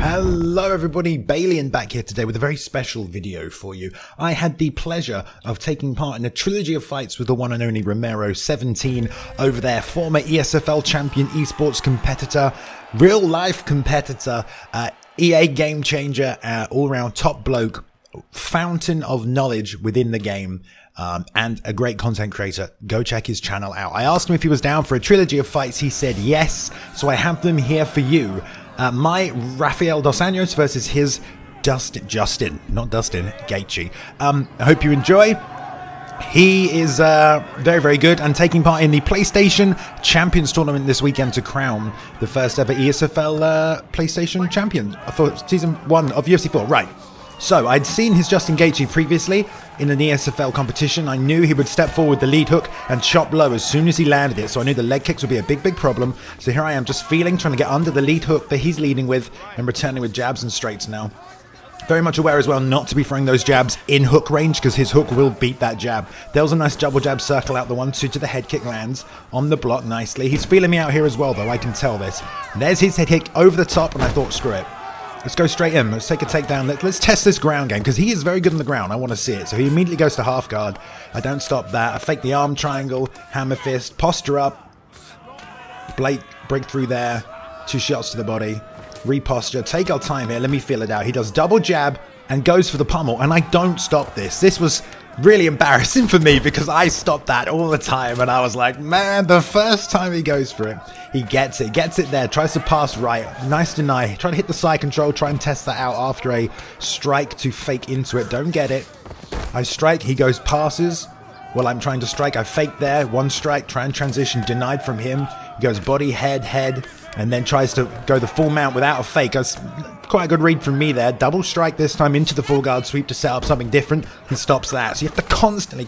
Hello everybody, Bayliun back here today with a very special video for you. I had the pleasure of taking part in a trilogy of fights with the one and only RomeroXVII over there, former ESFL champion, esports competitor, real life competitor, EA game changer, all-round top bloke, fountain of knowledge within the game, and a great content creator. Go check his channel out. I asked him if he was down for a trilogy of fights. He said yes, so I have them here for you. My Rafael Dos Anjos versus his Justin Gaethje. I hope you enjoy. He is very good and taking part in the PlayStation Champions Tournament this weekend to crown the first ever ESFL PlayStation Champion for Season 1 of UFC 4. Right. So, I'd seen his Justin Gaethje previously in an ESFL competition. I knew he would step forward the lead hook and chop low as soon as he landed it, so I knew the leg kicks would be a big problem. So here I am just feeling, trying to get under the lead hook that he's leading with and returning with jabs and straights now. Very much aware as well not to be throwing those jabs in hook range because his hook will beat that jab. There was a nice double jab circle out the 1-2 to the head kick, lands on the block nicely. He's feeling me out here as well though, I can tell this. And there's his head kick over the top and I thought, screw it. Let's go straight in. Let's take a takedown. Let's test this ground game because he is very good on the ground. I want to see it. So he immediately goes to half guard. I don't stop that. I fake the arm triangle, hammer fist, posture up, break through there. 2 shots to the body. Reposture. Take our time here. Let me feel it out. He does double jab and goes for the pummel. And I don't stop this. This was really embarrassing for me because I stopped that all the time. And I was like, man, the first time he goes for it, he gets it there, tries to pass right. Nice deny. Try to hit the side control, try and test that out after a strike to fake into it. Don't get it. I strike, he goes passes. While I'm trying to strike, I fake there. 1 strike, try and transition, denied from him. He goes body, head, and then tries to go the full mount without a fake. That's quite a good read from me there. Double strike this time into the full guard sweep to set up something different and stops that. So you have to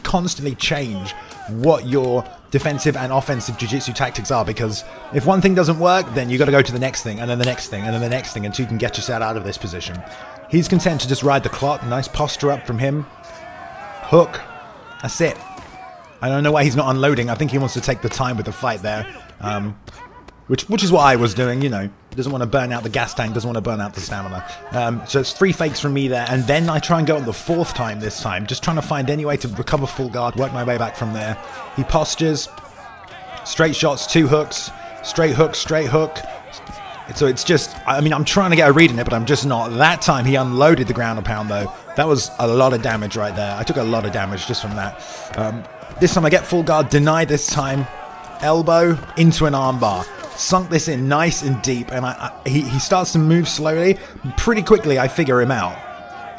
constantly change what your defensive and offensive jiu-jitsu tactics are, because if one thing doesn't work, then you got to go to the next thing, and then the next thing, and then the next thing, until you can get yourself out of this position. He's content to just ride the clock. Nice posture up from him. Hook. That's it. I don't know why he's not unloading. I think he wants to take the time with the fight there. Which is what I was doing, you know. Doesn't want to burn out the gas tank, doesn't want to burn out the stamina. So it's 3 fakes from me there, and then I try and go on the 4th time this time, just trying to find any way to recover full guard, work my way back from there. He postures, straight shots, 2 hooks, straight hook. So it's just, I mean, I'm trying to get a read in it, but I'm just not. That time he unloaded the ground and pound though. That was a lot of damage right there. I took a lot of damage just from that. This time I get full guard, deny this time. Elbow into an armbar. Sunk this in nice and deep, and he starts to move slowly. Pretty quickly I figure him out.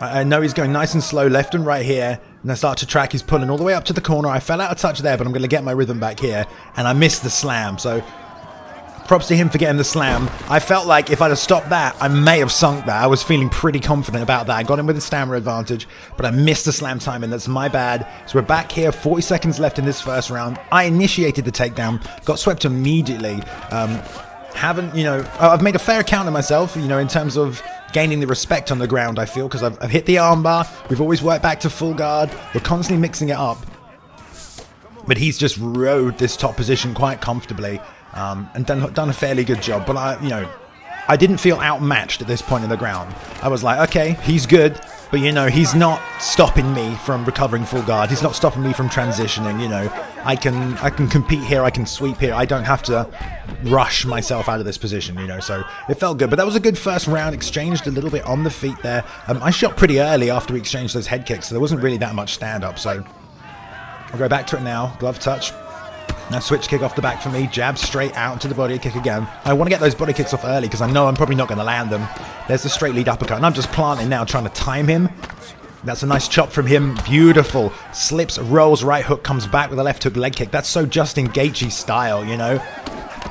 I know he's going nice and slow left and right here, and I start to track. He's pulling all the way up to the corner. I fell out of touch there, but I'm going to get my rhythm back here, and I missed the slam. So props to him for getting the slam. I felt like if I'd have stopped that, I may have sunk that. I was feeling pretty confident about that. I got him with the stamina advantage, but I missed the slam time, and that's my bad. So we're back here, 40 seconds left in this first round. I initiated the takedown, got swept immediately. I've made a fair account of myself, you know, in terms of gaining the respect on the ground, I feel, because I've hit the armbar. We've always worked back to full guard. We're constantly mixing it up. But he's just rode this top position quite comfortably. And done a fairly good job, but I didn't feel outmatched at this point in the ground. I was like, okay, he's good, but he's not stopping me from recovering full guard. He's not stopping me from transitioning. I can compete here, I can sweep here. I don't have to rush myself out of this position. So it felt good. But that was a good first round. Exchanged a little bit on the feet there. I shot pretty early after we exchanged those head kicks, so there wasn't really that much stand up. So I'll go back to it now. Glove touch. Now switch kick off the back for me, jab straight out into the body kick again. I want to get those body kicks off early because I know I'm probably not going to land them. There's the straight lead uppercut, and I'm just planting now, trying to time him. That's a nice chop from him, beautiful. Slips, rolls, right hook, comes back with a left hook leg kick. That's so Justin Gaethje style,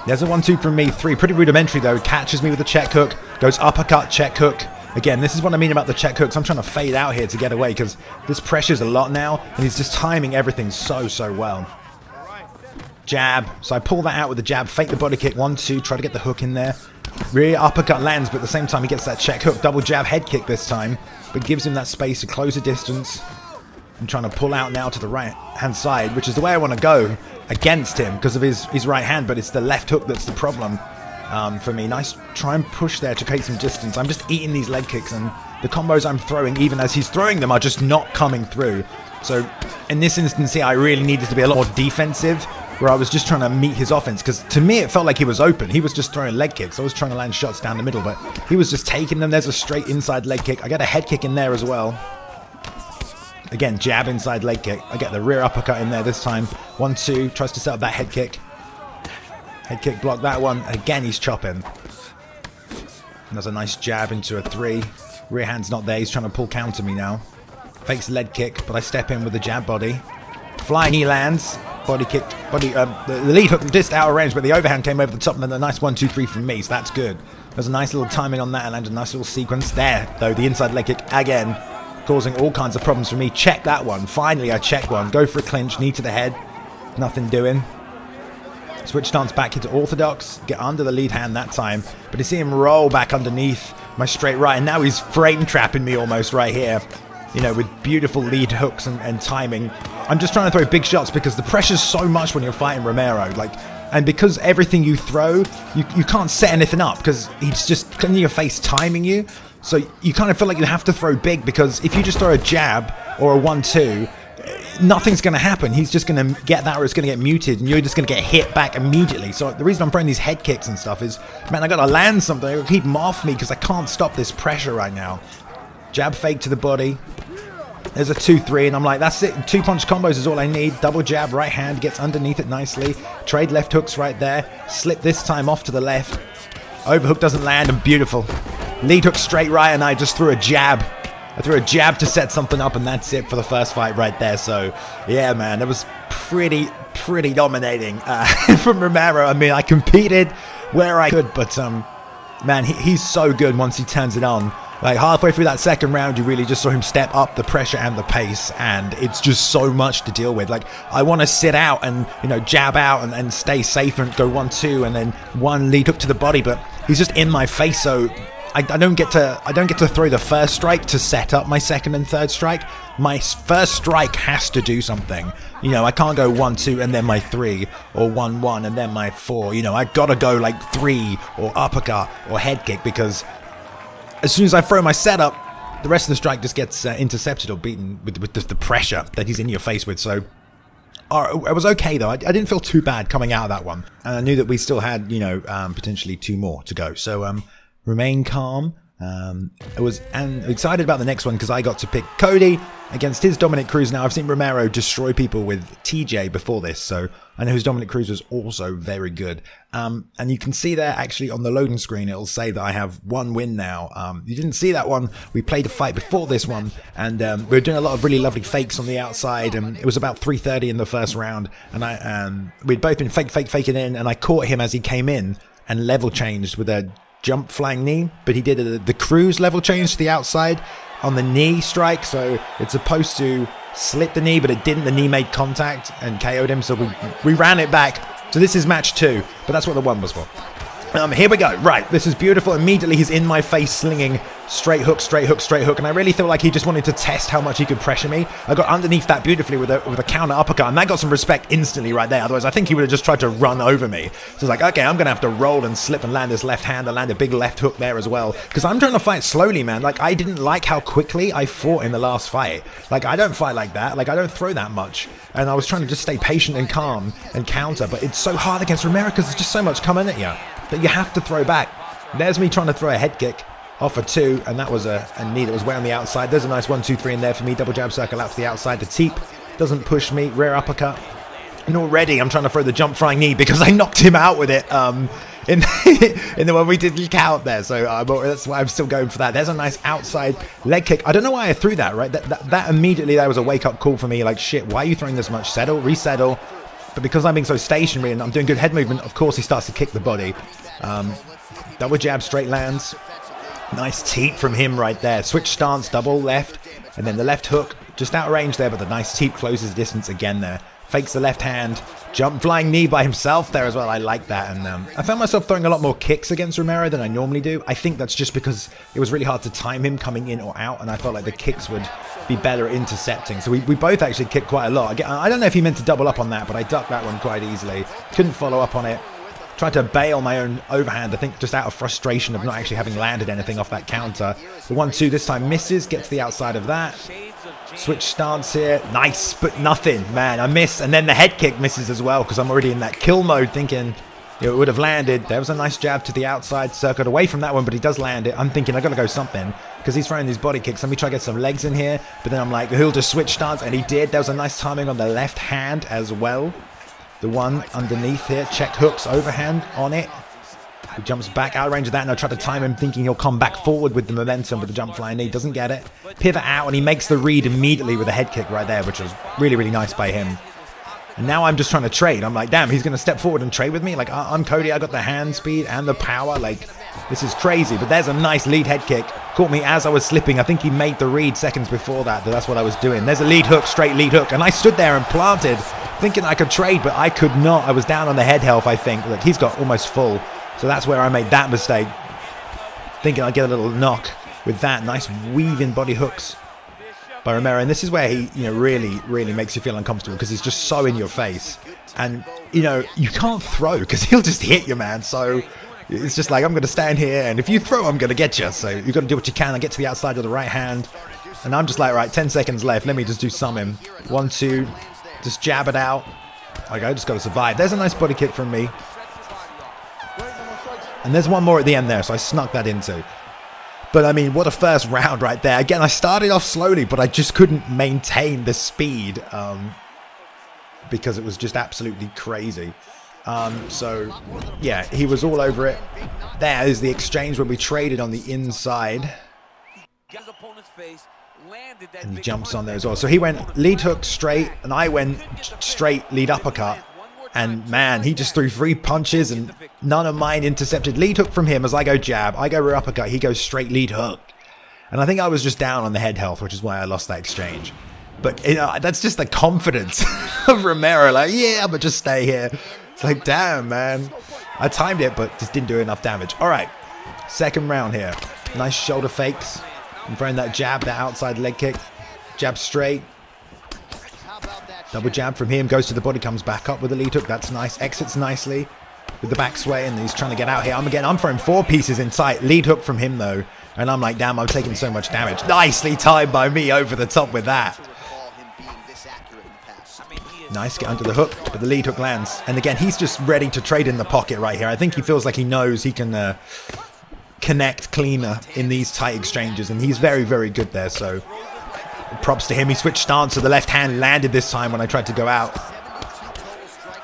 There's a 1-2 from me, 3, pretty rudimentary though. Catches me with a check hook, goes uppercut, check hook. Again, this is what I mean about the check hooks. I'm trying to fade out here to get away because this pressure's a lot now, and he's just timing everything so well. Jab, so I pull that out with the jab, fake the body kick, 1-2, try to get the hook in there. Rear uppercut lands, but at the same time he gets that check hook, double jab head kick this time, but gives him that space to close the distance. I'm trying to pull out now to the right hand side, which is the way I want to go against him because of his right hand, but it's the left hook that's the problem. for me. Nice try and push there to create some distance. I'm just eating these leg kicks, and the combos I'm throwing, even as he's throwing them, are just not coming through. So in this instance here, I really needed to be a lot more defensive, where I was just trying to meet his offense, because to me it felt like he was open. He was just throwing leg kicks. I was trying to land shots down the middle, but he was just taking them. There's a straight inside leg kick. I get a head kick in there as well. Again, jab inside leg kick. I get the rear uppercut in there this time. 1-2, tries to set up that head kick. Head kick, block that one. Again, he's chopping. And there's a nice jab into a 3. Rear hand's not there. He's trying to pull counter me now. Fakes leg kick, but I step in with the jab body. Flying knee lands. Body kick. The lead hook just out of range, but the overhand came over the top, and then a nice 1-2-3 from me, so that's good. There's a nice little timing on that, and a nice little sequence there, though. The inside leg kick again, causing all kinds of problems for me. Check that one. Finally, I check one. Go for a clinch. Knee to the head. Nothing doing. Switch stance back into orthodox. Get under the lead hand that time. But you see him roll back underneath my straight right. And now he's frame trapping me almost right here. You know, with beautiful lead hooks and timing. I'm just trying to throw big shots because the pressure's so much when you're fighting Romero. And because everything you throw, you can't set anything up because he's just in your face timing you. So you kind of feel like you have to throw big, because if you just throw a jab or a 1-2, nothing's going to happen. He's just going to get that, or it's going to get muted, and you're just going to get hit back immediately. So the reason I'm throwing these head kicks and stuff is, man, I got to land something. I got to keep them off me because I can't stop this pressure right now. Jab fake to the body. There's a 2-3, and I'm like, that's it. 2-punch combos is all I need. Double jab, right hand, gets underneath it nicely. Trade left hooks right there. Slip this time off to the left. Overhook doesn't land, and beautiful. Lead hook straight right, and I just threw a jab. I threw a jab to set something up, and that's it for the first fight right there. So, yeah, man, it was pretty dominating from Romero. I mean, I competed where I could, but, man, he's so good once he turns it on. Like, halfway through that second round, you really just saw him step up the pressure and the pace, and it's just so much to deal with. Like, I want to sit out and, you know, jab out and stay safe and go 1-2 and then one lead hook to the body, but he's just in my face, so I don't get to throw the first strike to set up my second and third strike. My first strike has to do something. You know, I can't go 1-2 and then my 3, or 1-1 and then my 4. You know, I gotta go like 3 or uppercut or head kick, because as soon as I throw my setup, the rest of the strike just gets intercepted or beaten with the pressure that he's in your face with. So it was okay though. I didn't feel too bad coming out of that one, and I knew that we still had, you know, potentially 2 more to go. So remain calm. I was excited about the next one because I got to pick Cody against his Dominic Cruz. Now, I've seen Romero destroy people with TJ before this, so I know his Dominic Cruz was also very good. And you can see there, actually, on the loading screen, it'll say that I have 1 win now. You didn't see that one. We played a fight before this one, and we were doing a lot of really lovely fakes on the outside, and it was about 3:30 in the first round, and we'd both been faking in, and I caught him as he came in and level changed with a jump flying knee, but he did the Cruz level change to the outside on the knee strike, so it's supposed to slip the knee, but it didn't. The knee made contact and KO'd him, so we ran it back. So this is match 2, but that's what the 1 was for. Here we go. Right, this is beautiful. Immediately he's in my face slinging straight hook, straight hook, straight hook, and I really feel like he just wanted to test how much he could pressure me. I got underneath that beautifully with a counter uppercut, and that got some respect instantly right there. Otherwise, I think he would have just tried to run over me. So it's like, okay, I'm going to have to roll and slip and land this left hand and land a big left hook there as well, because I'm trying to fight slowly, man. Like, I didn't like how quickly I fought in the last fight. Like, I don't fight like that. Like, I don't throw that much. And I was trying to just stay patient and calm and counter, but it's so hard against Romero because there's just so much coming at you that you have to throw back. There's me trying to throw a head kick off a 2, and that was a knee that was way on the outside. There's a nice 1-2-3 in there for me. Double jab circle out to the outside. The teep doesn't push me. Rear uppercut. And already I'm trying to throw the jump flying knee because I knocked him out with it in the one we did count there. So that's why I'm still going for that. There's a nice outside leg kick. I don't know why I threw that, right? That immediately, that was a wake-up call for me. Like, shit, why are you throwing this much? Settle, resettle. But because I'm being so stationary and I'm doing good head movement, of course he starts to kick the body. Double jab, straight lands. Nice teep from him right there. Switch stance, double left. And then the left hook, just out of range there, but the nice teep closes the distance again there. Fakes the left hand. Jump flying knee by himself there as well. I like that. And I found myself throwing a lot more kicks against Romero than I normally do. I think that's just because it was really hard to time him coming in or out, and I felt like the kicks would be better at intercepting. So we both actually kicked quite a lot. I don't know if he meant to double up on that, but I ducked that one quite easily. Couldn't follow up on it. Tried to bail my own overhand, I think just out of frustration of not actually having landed anything off that counter. The 1-2 this time misses, gets to the outside of that. Switch stance here. Nice, but nothing. Man, I miss. And then the head kick misses as well because I'm already in that kill mode thinking it would have landed. There was a nice jab to the outside, circled away from that one, but he does land it. I'm thinking I got to go something because he's throwing these body kicks. Let me try to get some legs in here. But then I'm like, he'll just switch stance, and he did. There was a nice timing on the left hand as well. The one underneath here, check hooks, overhand on it. He jumps back out of range of that, and I try to time him thinking he'll come back forward with the momentum with the jump flying knee. Doesn't get it. Pivot out, and he makes the read immediately with a head kick right there, which was really, really nice by him. And now I'm just trying to trade. I'm like, damn, he's going to step forward and trade with me? Like, I'm Cody, I got the hand speed and the power. Like, this is crazy. But there's a nice lead head kick. Caught me as I was slipping. I think he made the read seconds before that. That's what I was doing. There's a lead hook, straight lead hook. And I stood there and planted, thinking I could trade, but I could not. I was down on the head health, I think. Look, he's got almost full. So that's where I made that mistake. Thinking I'd get a little knock with that. Nice weaving body hooks by Romero. And this is where he, really, really makes you feel uncomfortable because he's just so in your face. And, you can't throw because he'll just hit you, man. So it's just like, I'm going to stand here, and if you throw, I'm going to get you. So you've got to do what you can and get to the outside of the right hand. And I'm just like, right, 10 seconds left. Let me just do something. 1-2. Just jab it out. Okay, I just got to survive. There's a nice body kick from me. And there's one more at the end there, so I snuck that into. But, I mean, what a first round right there. Again, I started off slowly, but I just couldn't maintain the speed because it was just absolutely crazy. So, yeah, he was all over it. There is the exchange where we traded on the inside. And he jumps on there as well. So he went lead hook straight, and I went straight lead uppercut. And man, he just threw 3 punches and none of mine intercepted. Lead hook from him as I go jab. I go rear uppercut. He goes straight lead hook. And I think I was just down on the head health, which is why I lost that exchange. But that's just the confidence of Romero. Like, yeah, I'm going to just stay here. It's like, damn, man. I timed it, but just didn't do enough damage. All right, second round here. Nice shoulder fakes. I'm throwing that jab, that outside leg kick. Jab straight. Double jab from him, goes to the body, comes back up with the lead hook. That's nice. Exits nicely with the back sway, and he's trying to get out here. I'm throwing 4 pieces in tight. Lead hook from him, though. And I'm like, damn, I'm taking so much damage. Nicely timed by me over the top with that. Nice, get under the hook, but the lead hook lands. And again, he's just ready to trade in the pocket right here. I think he feels like he knows he can connect cleaner in these tight exchanges, and he's very, very good there. So props to him. He switched stance, so the left hand landed this time when I tried to go out.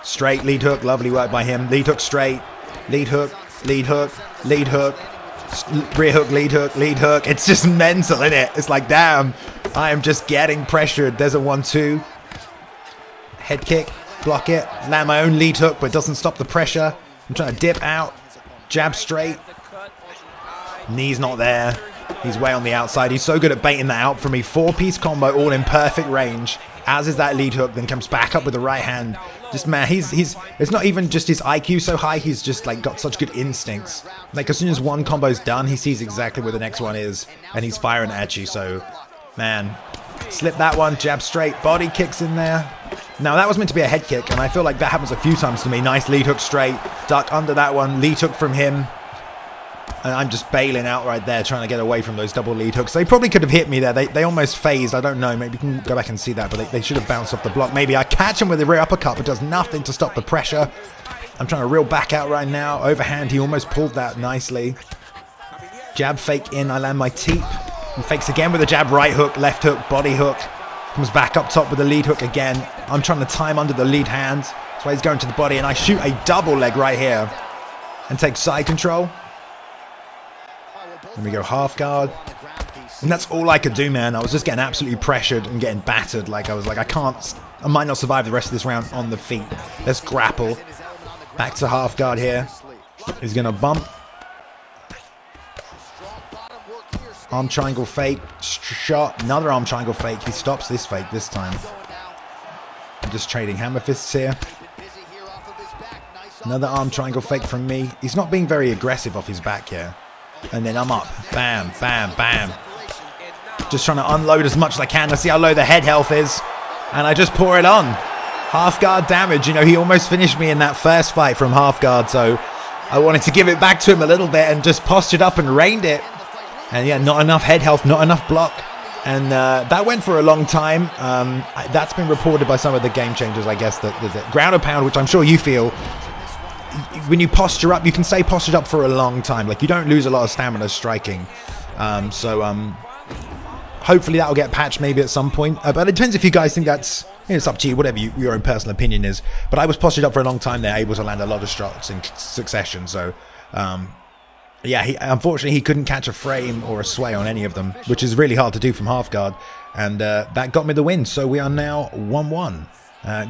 Straight lead hook, lovely work by him. Lead hook straight, lead hook, lead hook, lead hook, rear hook, lead hook, lead hook. It's just mental, isn't it? It's like, damn, I am just getting pressured. There's a 1-2. Head kick, block it, land my own lead hook, but it doesn't stop the pressure. I'm trying to dip out, jab straight. Knee's not there. He's way on the outside. He's so good at baiting that out for me. 4-piece combo, all in perfect range. As is that lead hook, then comes back up with the right hand. Just, man, it's not even just his IQ so high, he's just like got such good instincts. Like, as soon as one combo's done, he sees exactly where the next one is, and he's firing at you. So, man, slip that one, jab straight, body kicks in there. Now, that was meant to be a head kick, and I feel like that happens a few times to me. Nice lead hook straight, duck under that one, lead hook from him. And I'm just bailing out right there, trying to get away from those double lead hooks. They probably could have hit me there. They almost phased. I don't know. Maybe you can go back and see that, but they should have bounced off the block. Maybe I catch him with a rear uppercut, but does nothing to stop the pressure. I'm trying to reel back out right now. Overhand, he almost pulled that nicely. Jab fake in, I land my teep. He fakes again with a jab, right hook, left hook, body hook. Comes back up top with the lead hook again. I'm trying to time under the lead hand. That's why he's going to the body, and I shoot a double leg right here. And take side control. Then we go half guard. And that's all I could do, man. I was just getting absolutely pressured and getting battered. Like, I was like, I might not survive the rest of this round on the feet. Let's grapple. Back to half guard here. He's going to bump. Arm triangle fake. Shot. Another arm triangle fake. He stops this fake this time. I'm just trading hammer fists here. Another arm triangle fake from me. He's not being very aggressive off his back here. And then I'm up. Bam, bam, bam. Just trying to unload as much as I can to see how low the head health is. And I just pour it on. half guard damage. You know, he almost finished me in that first fight from half guard, so I wanted to give it back to him a little bit and just postured up and rained it. And yeah, not enough head health, not enough block. And that went for a long time. That's been reported by some of the game changers, I guess, that the ground and pound, which I'm sure you feel, when you posture up, you can stay postured up for a long time. Like, you don't lose a lot of stamina striking. Hopefully that'll get patched maybe at some point. But it depends if you guys think that's... It's up to you, whatever your own personal opinion is. But I was postured up for a long time there, able to land a lot of shots in succession. So, yeah, unfortunately he couldn't catch a frame or a sway on any of them, which is really hard to do from half guard. And that got me the win. So we are now 1-1.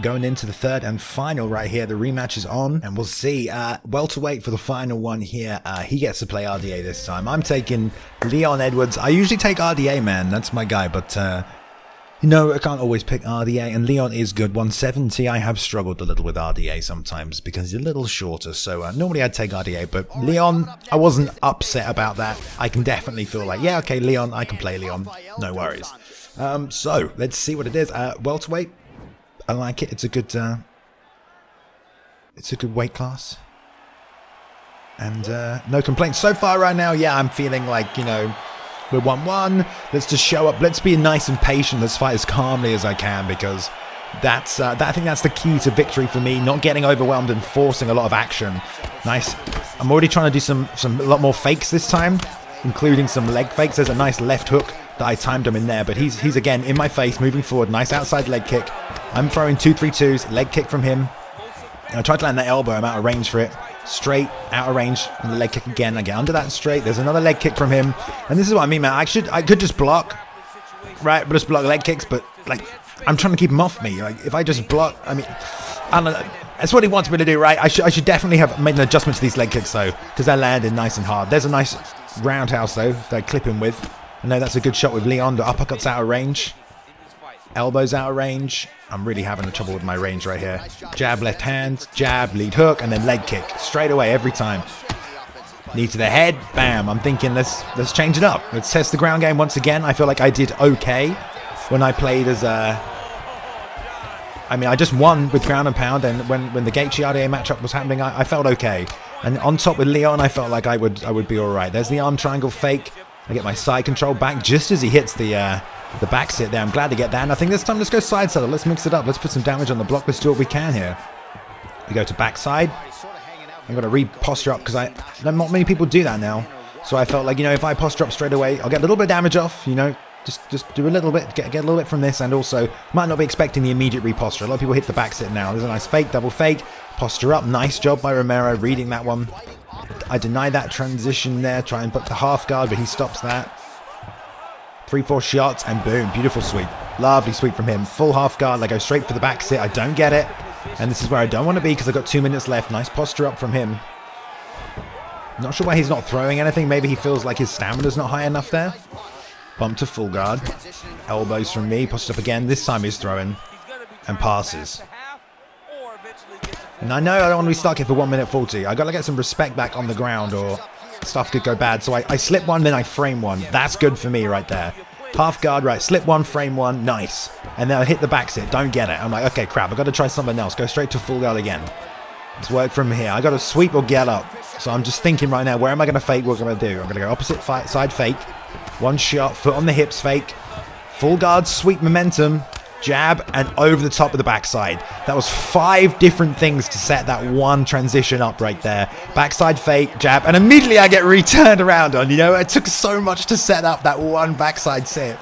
Going into the third and final right here. The rematch is on, and we'll see. Welterweight for the final one here. He gets to play RDA this time. I'm taking Leon Edwards. I usually take RDA, man. That's my guy, but... you know, I can't always pick RDA, and Leon is good. 170, I have struggled a little with RDA sometimes because he's a little shorter, so normally I'd take RDA, but Leon, I wasn't upset about that. I can definitely feel like, yeah, okay, Leon, I can play Leon, no worries. So, let's see what it is. Welterweight, I like it. It's a good weight class. And no complaints. So far right now, yeah, I'm feeling like, you know, we're 1-1. Let's just show up. Let's be nice and patient. Let's fight as calmly as I can, because that's I think that's the key to victory for me. Not getting overwhelmed and forcing a lot of action. Nice. I'm already trying to do a lot more fakes this time, including some leg fakes. There's a nice left hook that I timed him in there, but he's again in my face, moving forward. Nice outside leg kick. I'm throwing 2-3-2s. Leg kick from him. I tried to land that elbow. I'm out of range for it. Straight, out of range, and the leg kick again. I get under that straight. There's another leg kick from him, and this is what I mean, man. I could just block, right? But just block leg kicks. But like, I'm trying to keep him off me. Like, if I just block, I mean, I don't know. That's what he wants me to do, right? I should definitely have made an adjustment to these leg kicks though, because they're landing nice and hard. There's a nice roundhouse though that I clip him with. I know that's a good shot with Leon. The uppercut's out of range. Elbows out of range. I'm really having trouble with my range right here. Jab, left hand, jab, lead hook, and then leg kick. Straight away, every time. Knee to the head, bam. I'm thinking, let's change it up. Let's test the ground game once again. I feel like I did okay when I played as a... I mean, I just won with ground and pound, and when the Gaethje RDA matchup was happening, I felt okay. And on top with Leon, I felt like I would be all right. There's the arm triangle fake. I get my side control back just as he hits the back sit there. I'm glad to get that. And I think this time let's go side saddle. Let's mix it up. Let's put some damage on the block. Let's do what we can here. We go to backside. I'm going to re-posture up because not many people do that now. So I felt like, you know, if I posture up straight away, I'll get a little bit of damage off, you know. Just do a little bit, get a little bit from this, and also might not be expecting the immediate reposture. A lot of people hit the back sit now. There's a nice fake, double fake, posture up. Nice job by Romero reading that one. I deny that transition there, try and put the half guard, but he stops that. 3-4 shots, and boom, beautiful sweep. Lovely sweep from him. Full half guard, I go straight for the back sit. I don't get it, and this is where I don't want to be because I've got 2 minutes left. Nice posture up from him. Not sure why he's not throwing anything. Maybe he feels like his stamina's not high enough there. Bump to full guard. Elbows from me. Posted up again. This time he's throwing. And passes. And I know I don't want to be stuck here for 1 minute 40. I got to get some respect back on the ground or stuff could go bad. So I slip one, then I frame one. That's good for me right there. Half guard, right. Slip one, frame one. Nice. And then I hit the back sit. Don't get it. I'm like, okay, crap. I've got to try something else. Go straight to full guard again. Let's work from here. I got to sweep or get up. So I'm just thinking right now, where am I going to fake? What am I going to do? I'm going to go opposite side fake. One shot, foot on the hips fake. Full guard, sweep momentum. Jab, and over the top of the backside. That was 5 different things to set that one transition up right there. Backside fake, jab, and immediately I get returned around on. You know, it took so much to set up that one backside sit.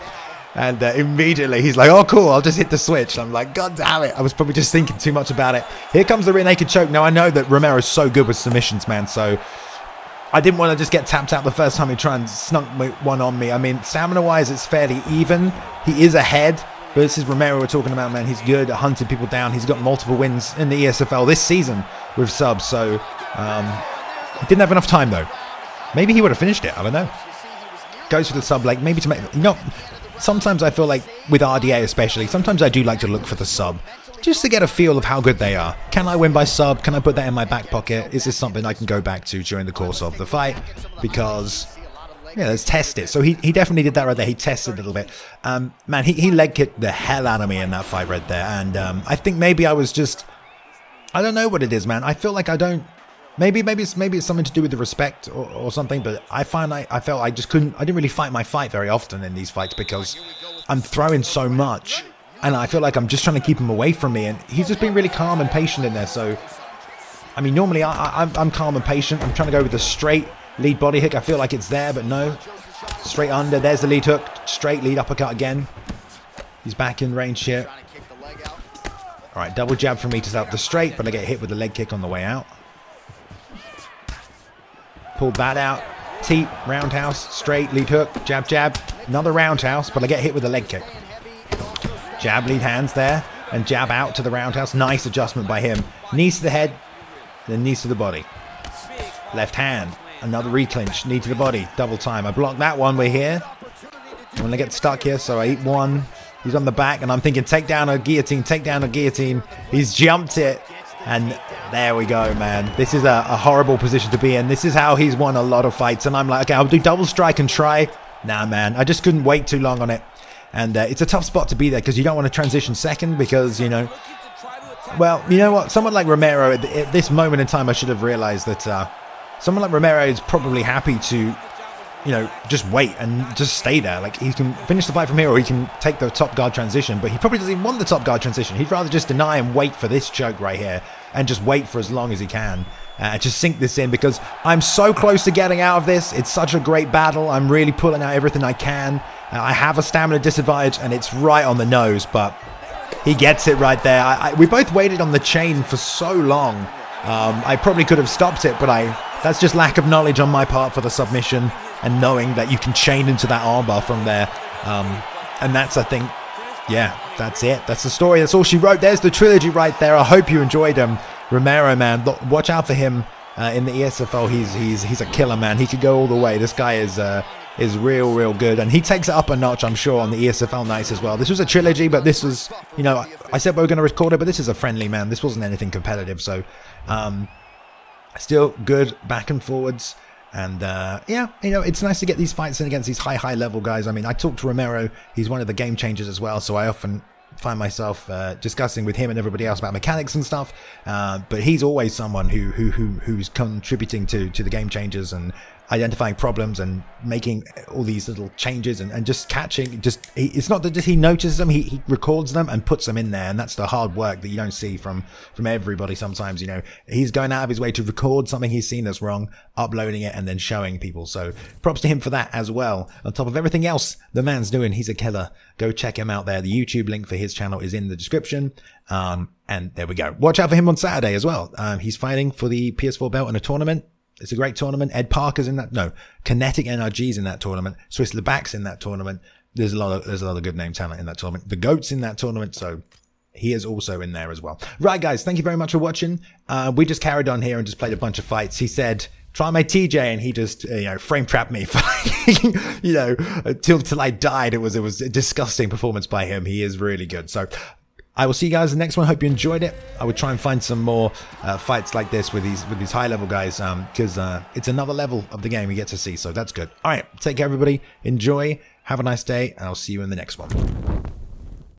And immediately he's like, oh, cool, I'll just hit the switch. I'm like, God damn it. I was probably just thinking too much about it. Here comes the rear naked choke. Now, I know that Romero's so good with submissions, man. So I didn't want to just get tapped out the first time he tried and snuck one on me. I mean, stamina-wise, it's fairly even. He is ahead. But this is Romero we're talking about, man. He's good at hunting people down. He's got multiple wins in the ESFL this season with subs. So he didn't have enough time, though. Maybe he would have finished it. I don't know. Goes for the sub leg. Maybe to make... You know, sometimes I feel like, with RDA especially, sometimes I do like to look for the sub. Just to get a feel of how good they are. Can I win by sub? Can I put that in my back pocket? Is this something I can go back to during the course of the fight? Because... Yeah, let's test it. So he definitely did that right there. He tested a little bit. Man, he leg kicked the hell out of me in that fight right there. And I think maybe I was just, I don't know what it is, man. I feel like I don't, maybe it's something to do with the respect or something. But I felt I just couldn't, I didn't really fight my fight very often in these fights because I'm throwing so much. And I feel like I'm just trying to keep him away from me. And he's just been really calm and patient in there. So, I mean, normally I'm calm and patient. I'm trying to go with the straight lead body hook. I feel like it's there, but no. Straight under. There's the lead hook. Straight lead uppercut again. He's back in range here. All right, double jab from me to start the straight, but I get hit with the leg kick on the way out. Pulled that out. Teep, roundhouse, straight, lead hook, jab, jab. Another roundhouse, but I get hit with the leg kick. Jab, lead hands there, and jab out to the roundhouse. Nice adjustment by him. Knees to the head, then knees to the body. Left hand, another reclinch, knee to the body, double time. I blocked that one, we're here. I'm going to get stuck here, so I eat one. He's on the back, and I'm thinking takedown or guillotine, takedown or guillotine. He's jumped it, and there we go, man. This is a horrible position to be in. This is how he's won a lot of fights, and I'm like, okay, I'll do double strike and try. Nah, man, I just couldn't wait too long on it. And it's a tough spot to be there because you don't want to transition second because, you know, well, you know what? Someone like Romero, at this moment in time, I should have realized that someone like Romero is probably happy to, you know, just wait and just stay there. Like, he can finish the fight from here or he can take the top guard transition, but he probably doesn't even want the top guard transition. He'd rather just deny and wait for this choke right here and just wait for as long as he can. Just sink this in because I'm so close to getting out of this. It's such a great battle. I'm really pulling out everything I can. I have a stamina disadvantage and it's right on the nose, but he gets it right there. We both waited on the chain for so long. I probably could have stopped it, but that's just lack of knowledge on my part for the submission and knowing that you can chain into that armbar from there. And that's, I think, yeah, that's it. That's the story. That's all she wrote. There's the trilogy right there. I hope you enjoyed him. Romero, man, watch out for him in the ESFL. He's a killer, man. He could go all the way. This guy is real good, and he takes it up a notch, I'm sure, on the ESFL nights as well. This was a trilogy, but this was, you know, I said we were going to record it, but this is a friendly, man. This wasn't anything competitive, so still good back and forwards. And yeah, you know, it's nice to get these fights in against these high level guys. I mean, I talked to Romero. He's one of the game changers as well, so I often find myself discussing with him and everybody else about mechanics and stuff, but he's always someone who's contributing to the game changers and identifying problems and making all these little changes and just catching. It's not that just he notices them, he records them and puts them in there, and that's the hard work that you don't see from everybody sometimes. You know, he's going out of his way to record something he's seen that's wrong, uploading it, and then showing people. So props to him for that as well. On top of everything else the man's doing, he's a killer. Go check him out there. The YouTube link for his channel is in the description. And there we go. Watch out for him on Saturday as well. He's fighting for the PS4 belt in a tournament. It's a great tournament. Ed Parker's in that. No, Kinetic NRG's in that tournament. Swiss Lebac's in that tournament. There's a lot of good name talent in that tournament. The GOAT's in that tournament, so he is also in there as well. Right, guys, thank you very much for watching. We just carried on here and just played a bunch of fights. He said, try my TJ, and he just, you know, frame trapped me for, you know, till I died. It was a disgusting performance by him. He is really good. So I will see you guys in the next one. Hope you enjoyed it. I would try and find some more fights like this with these high level guys, because it's another level of the game you get to see. So that's good. All right, take care, everybody. Enjoy. Have a nice day, and I'll see you in the next one.